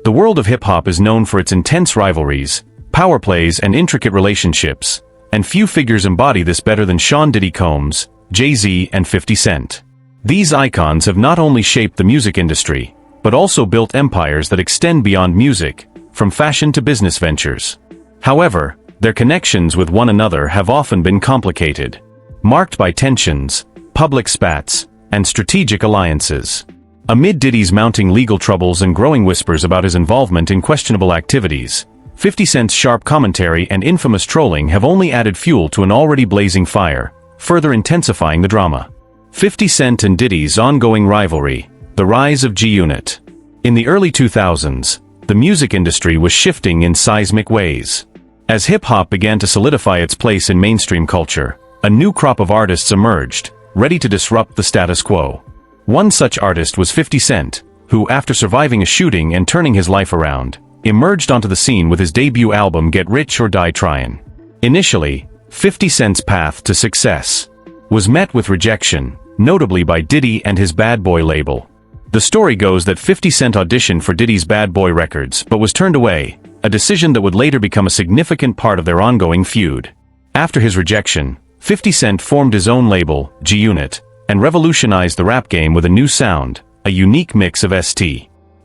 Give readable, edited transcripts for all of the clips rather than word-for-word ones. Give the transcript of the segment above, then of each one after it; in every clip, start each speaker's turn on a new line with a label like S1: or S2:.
S1: The world of hip-hop is known for its intense rivalries, power plays and intricate relationships, and few figures embody this better than Sean Diddy Combs, Jay-Z and 50 Cent. These icons have not only shaped the music industry, but also built empires that extend beyond music, from fashion to business ventures. However, their connections with one another have often been complicated, marked by tensions, public spats, and strategic alliances. Amid Diddy's mounting legal troubles and growing whispers about his involvement in questionable activities, 50 Cent's sharp commentary and infamous trolling have only added fuel to an already blazing fire, further intensifying the drama. 50 Cent and Diddy's ongoing rivalry, the rise of G-Unit. In the early 2000s, the music industry was shifting in seismic ways. As hip-hop began to solidify its place in mainstream culture, a new crop of artists emerged, ready to disrupt the status quo. One such artist was 50 Cent, who, after surviving a shooting and turning his life around, emerged onto the scene with his debut album Get Rich or Die Tryin'. Initially, 50 Cent's path to success was met with rejection, notably by Diddy and his Bad Boy label. The story goes that 50 Cent auditioned for Diddy's Bad Boy Records but was turned away, a decision that would later become a significant part of their ongoing feud. After his rejection, 50 Cent formed his own label, G-Unit, and revolutionized the rap game with a new sound, a unique mix of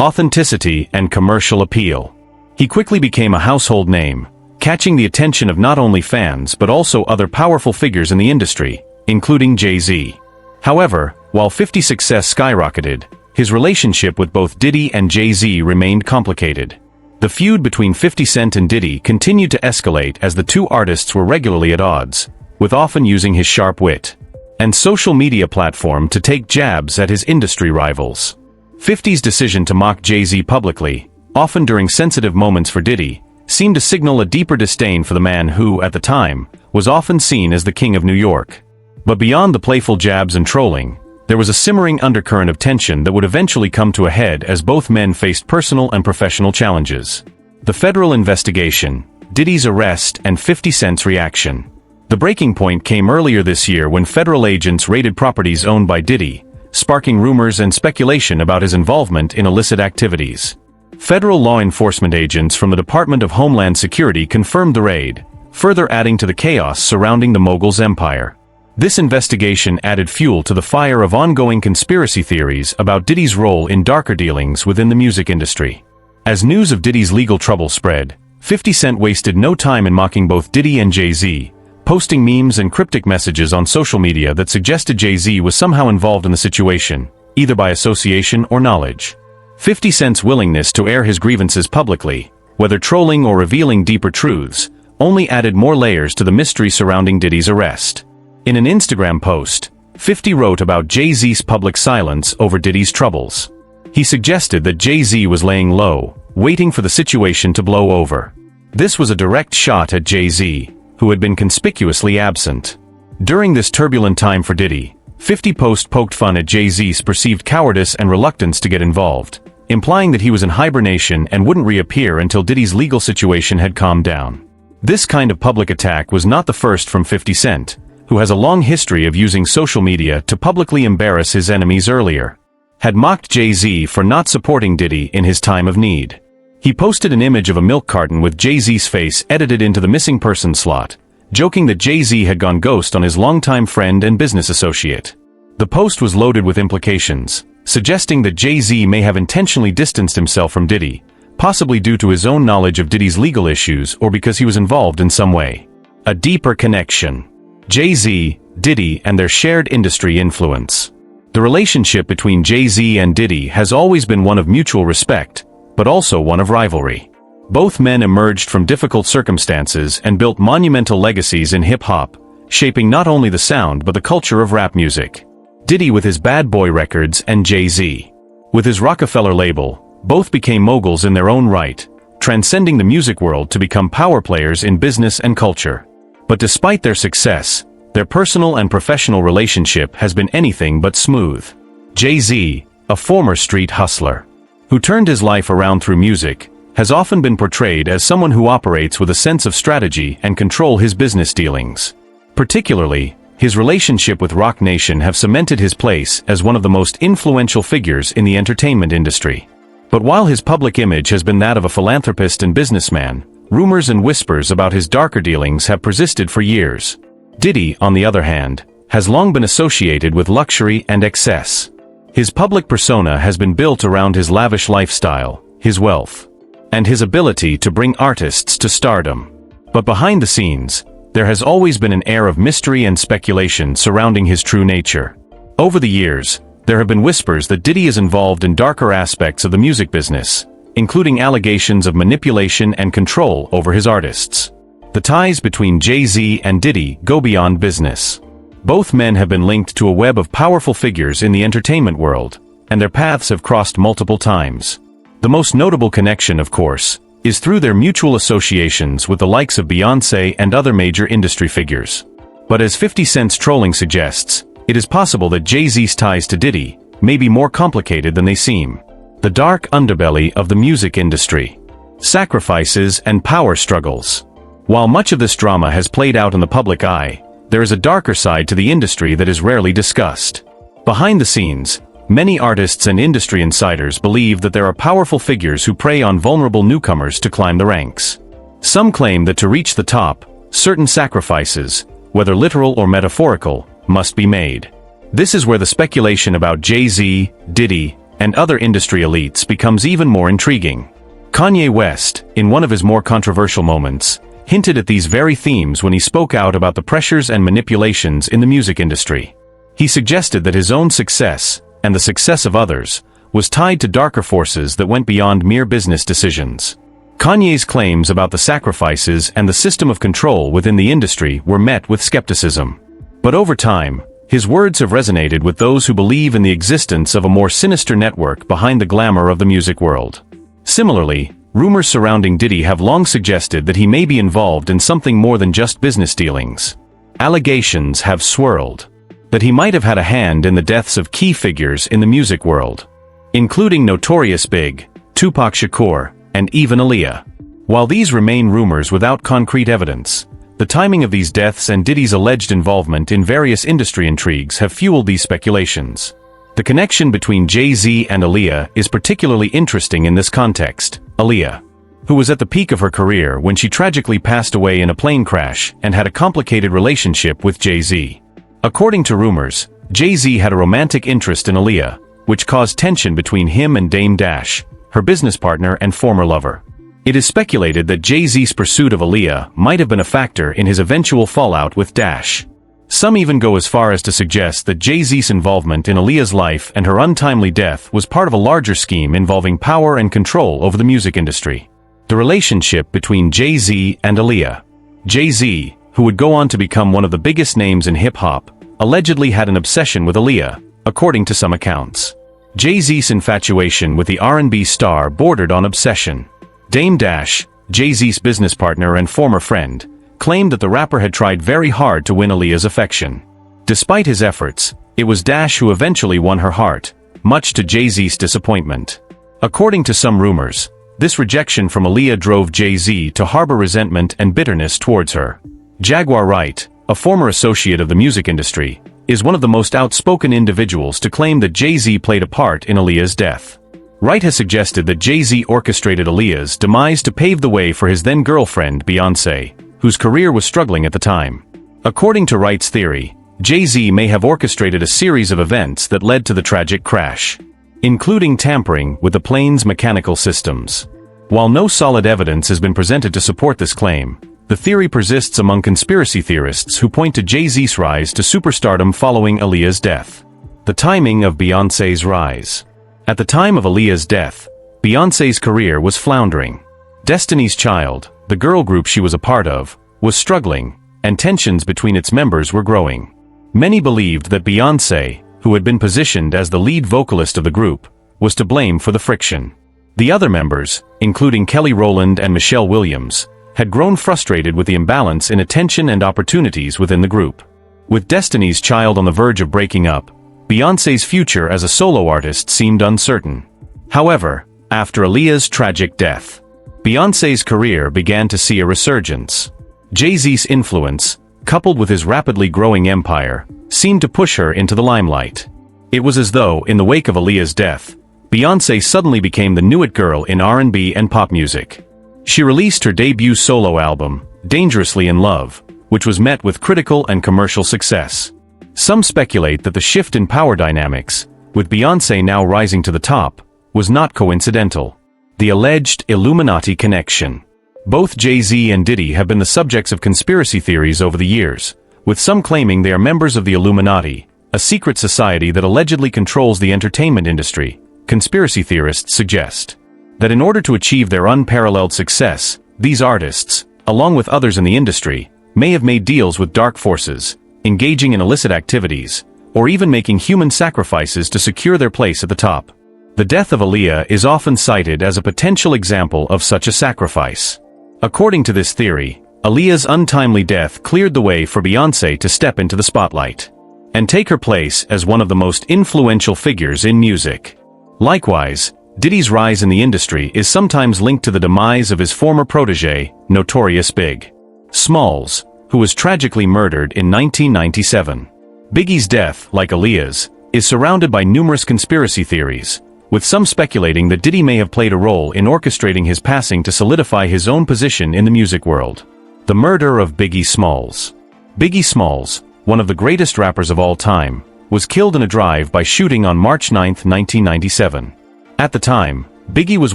S1: authenticity and commercial appeal. He quickly became a household name, catching the attention of not only fans but also other powerful figures in the industry, including Jay-Z. However, while 50's success skyrocketed, his relationship with both Diddy and Jay-Z remained complicated. The feud between 50 Cent and Diddy continued to escalate as the two artists were regularly at odds, with often using his sharp wit and social media platform to take jabs at his industry rivals. 50's decision to mock Jay-Z publicly, often during sensitive moments for Diddy, seemed to signal a deeper disdain for the man who, at the time, was often seen as the King of New York. But beyond the playful jabs and trolling, there was a simmering undercurrent of tension that would eventually come to a head as both men faced personal and professional challenges. The federal investigation, Diddy's arrest and 50 Cent's reaction. The breaking point came earlier this year when federal agents raided properties owned by Diddy, sparking rumors and speculation about his involvement in illicit activities. Federal law enforcement agents from the Department of Homeland Security confirmed the raid, further adding to the chaos surrounding the mogul's empire. This investigation added fuel to the fire of ongoing conspiracy theories about Diddy's role in darker dealings within the music industry. As news of Diddy's legal trouble spread, 50 Cent wasted no time in mocking both Diddy and Jay-Z, posting memes and cryptic messages on social media that suggested Jay-Z was somehow involved in the situation, either by association or knowledge. 50 Cent's willingness to air his grievances publicly, whether trolling or revealing deeper truths, only added more layers to the mystery surrounding Diddy's arrest. In an Instagram post, 50 wrote about Jay-Z's public silence over Diddy's troubles. He suggested that Jay-Z was laying low, waiting for the situation to blow over. This was a direct shot at Jay-Z, who had been conspicuously absent. During this turbulent time for Diddy, 50 poked fun at Jay-Z's perceived cowardice and reluctance to get involved, implying that he was in hibernation and wouldn't reappear until Diddy's legal situation had calmed down. This kind of public attack was not the first from 50 Cent, who has a long history of using social media to publicly embarrass his enemies. Earlier, had mocked Jay-Z for not supporting Diddy in his time of need. He posted an image of a milk carton with Jay-Z's face edited into the missing person slot, joking that Jay-Z had gone ghost on his longtime friend and business associate. The post was loaded with implications, suggesting that Jay-Z may have intentionally distanced himself from Diddy, possibly due to his own knowledge of Diddy's legal issues or because he was involved in some way. A deeper connection. Jay-Z, Diddy, and their shared industry influence. The relationship between Jay-Z and Diddy has always been one of mutual respect, but also one of rivalry. Both men emerged from difficult circumstances and built monumental legacies in hip-hop, shaping not only the sound but the culture of rap music. Diddy with his Bad Boy Records and Jay-Z with his Rockefeller label, both became moguls in their own right, transcending the music world to become power players in business and culture. But despite their success, their personal and professional relationship has been anything but smooth. Jay-Z, a former street hustler, who turned his life around through music, has often been portrayed as someone who operates with a sense of strategy and control his business dealings. Particularly, his relationship with Roc Nation have cemented his place as one of the most influential figures in the entertainment industry. But while his public image has been that of a philanthropist and businessman, rumors and whispers about his darker dealings have persisted for years. Diddy, on the other hand, has long been associated with luxury and excess. His public persona has been built around his lavish lifestyle, his wealth, and his ability to bring artists to stardom. But behind the scenes, there has always been an air of mystery and speculation surrounding his true nature. Over the years, there have been whispers that Diddy is involved in darker aspects of the music business, including allegations of manipulation and control over his artists. The ties between Jay-Z and Diddy go beyond business. Both men have been linked to a web of powerful figures in the entertainment world, and their paths have crossed multiple times. The most notable connection, of course, is through their mutual associations with the likes of Beyoncé and other major industry figures. But as 50 Cent's trolling suggests, it is possible that Jay-Z's ties to Diddy may be more complicated than they seem. The dark underbelly of the music industry. Sacrifices and power struggles. While much of this drama has played out in the public eye, there is a darker side to the industry that is rarely discussed. Behind the scenes, many artists and industry insiders believe that there are powerful figures who prey on vulnerable newcomers to climb the ranks. Some claim that to reach the top, certain sacrifices, whether literal or metaphorical, must be made. This is where the speculation about Jay-Z, Diddy, and other industry elites becomes even more intriguing. Kanye West, in one of his more controversial moments, hinted at these very themes when he spoke out about the pressures and manipulations in the music industry. He suggested that his own success, and the success of others, was tied to darker forces that went beyond mere business decisions. Kanye's claims about the sacrifices and the system of control within the industry were met with skepticism. But over time, his words have resonated with those who believe in the existence of a more sinister network behind the glamour of the music world. Similarly, rumors surrounding Diddy have long suggested that he may be involved in something more than just business dealings. Allegations have swirled that he might have had a hand in the deaths of key figures in the music world, including Notorious Big, Tupac Shakur, and even Aaliyah. While these remain rumors without concrete evidence, the timing of these deaths and Diddy's alleged involvement in various industry intrigues have fueled these speculations. The connection between Jay-Z and Aaliyah is particularly interesting in this context. Aaliyah, who was at the peak of her career when she tragically passed away in a plane crash and had a complicated relationship with Jay-Z. According to rumors, Jay-Z had a romantic interest in Aaliyah, which caused tension between him and Dame Dash, her business partner and former lover. It is speculated that Jay-Z's pursuit of Aaliyah might have been a factor in his eventual fallout with Dash. Some even go as far as to suggest that Jay-Z's involvement in Aaliyah's life and her untimely death was part of a larger scheme involving power and control over the music industry. The relationship between Jay-Z and Aaliyah. Jay-Z, who would go on to become one of the biggest names in hip-hop, allegedly had an obsession with Aaliyah, according to some accounts. Jay-Z's infatuation with the R&B star bordered on obsession. Dame Dash, Jay-Z's business partner and former friend, claimed that the rapper had tried very hard to win Aaliyah's affection. Despite his efforts, it was Dash who eventually won her heart, much to Jay-Z's disappointment. According to some rumors, this rejection from Aaliyah drove Jay-Z to harbor resentment and bitterness towards her. Jaguar Wright, a former associate of the music industry, is one of the most outspoken individuals to claim that Jay-Z played a part in Aaliyah's death. Wright has suggested that Jay-Z orchestrated Aaliyah's demise to pave the way for his then-girlfriend Beyoncé, whose career was struggling at the time. According to Wright's theory, Jay-Z may have orchestrated a series of events that led to the tragic crash, including tampering with the plane's mechanical systems. While no solid evidence has been presented to support this claim, the theory persists among conspiracy theorists who point to Jay-Z's rise to superstardom following Aaliyah's death. The timing of Beyoncé's rise. At the time of Aaliyah's death, Beyoncé's career was floundering. Destiny's Child, the girl group she was a part of, was struggling, and tensions between its members were growing. Many believed that Beyoncé, who had been positioned as the lead vocalist of the group, was to blame for the friction. The other members, including Kelly Rowland and Michelle Williams, had grown frustrated with the imbalance in attention and opportunities within the group. With Destiny's Child on the verge of breaking up, Beyoncé's future as a solo artist seemed uncertain. However, after Aaliyah's tragic death, Beyoncé's career began to see a resurgence. Jay-Z's influence, coupled with his rapidly growing empire, seemed to push her into the limelight. It was as though, in the wake of Aaliyah's death, Beyoncé suddenly became the new it girl in R&B and pop music. She released her debut solo album, Dangerously in Love, which was met with critical and commercial success. Some speculate that the shift in power dynamics, with Beyoncé now rising to the top, was not coincidental. The alleged Illuminati connection. Both Jay-Z and Diddy have been the subjects of conspiracy theories over the years, with some claiming they are members of the Illuminati, a secret society that allegedly controls the entertainment industry. Conspiracy theorists suggest that in order to achieve their unparalleled success, these artists, along with others in the industry, may have made deals with dark forces, engaging in illicit activities, or even making human sacrifices to secure their place at the top. The death of Aaliyah is often cited as a potential example of such a sacrifice. According to this theory, Aaliyah's untimely death cleared the way for Beyoncé to step into the spotlight and take her place as one of the most influential figures in music. Likewise, Diddy's rise in the industry is sometimes linked to the demise of his former protégé, Notorious Big Smalls, who was tragically murdered in 1997. Biggie's death, like Aaliyah's, is surrounded by numerous conspiracy theories, with some speculating that Diddy may have played a role in orchestrating his passing to solidify his own position in the music world. The murder of Biggie Smalls. Biggie Smalls, one of the greatest rappers of all time, was killed in a drive-by shooting on March 9, 1997. At the time, Biggie was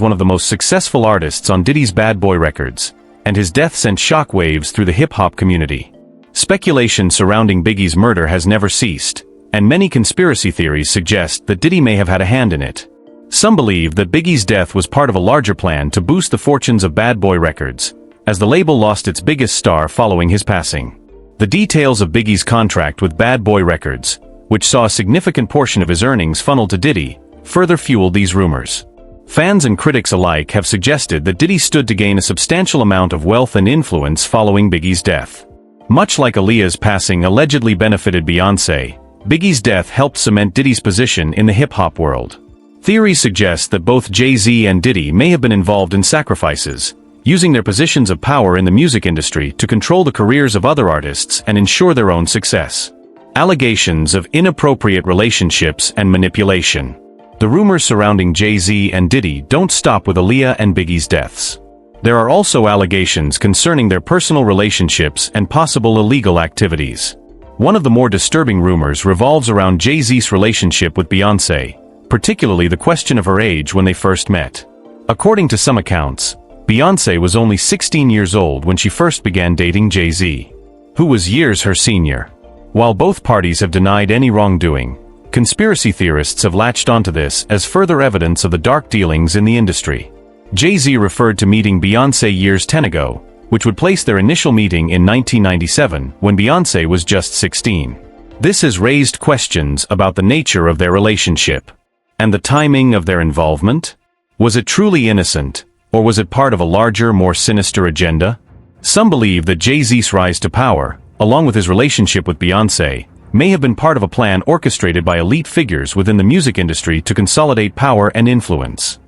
S1: one of the most successful artists on Diddy's Bad Boy records, and his death sent shockwaves through the hip-hop community. Speculation surrounding Biggie's murder has never ceased, and many conspiracy theories suggest that Diddy may have had a hand in it. Some believe that Biggie's death was part of a larger plan to boost the fortunes of Bad Boy Records, as the label lost its biggest star following his passing. The details of Biggie's contract with Bad Boy Records, which saw a significant portion of his earnings funneled to Diddy, further fueled these rumors. Fans and critics alike have suggested that Diddy stood to gain a substantial amount of wealth and influence following Biggie's death. Much like Aaliyah's passing allegedly benefited Beyoncé, Biggie's death helped cement Diddy's position in the hip-hop world. Theories suggest that both Jay-Z and Diddy may have been involved in sacrifices, using their positions of power in the music industry to control the careers of other artists and ensure their own success. Allegations of inappropriate relationships and manipulation. The rumors surrounding Jay-Z and Diddy don't stop with Aaliyah and Biggie's deaths. There are also allegations concerning their personal relationships and possible illegal activities. One of the more disturbing rumors revolves around Jay-Z's relationship with Beyoncé, particularly the question of her age when they first met. According to some accounts, Beyoncé was only 16 years old when she first began dating Jay-Z, who was years her senior. While both parties have denied any wrongdoing, conspiracy theorists have latched onto this as further evidence of the dark dealings in the industry. Jay-Z referred to meeting Beyoncé years 10 ago, which would place their initial meeting in 1997 when Beyoncé was just 16. This has raised questions about the nature of their relationship and the timing of their involvement. Was it truly innocent, or was it part of a larger, more sinister agenda? Some believe that Jay-Z's rise to power, along with his relationship with Beyoncé, may have been part of a plan orchestrated by elite figures within the music industry to consolidate power and influence.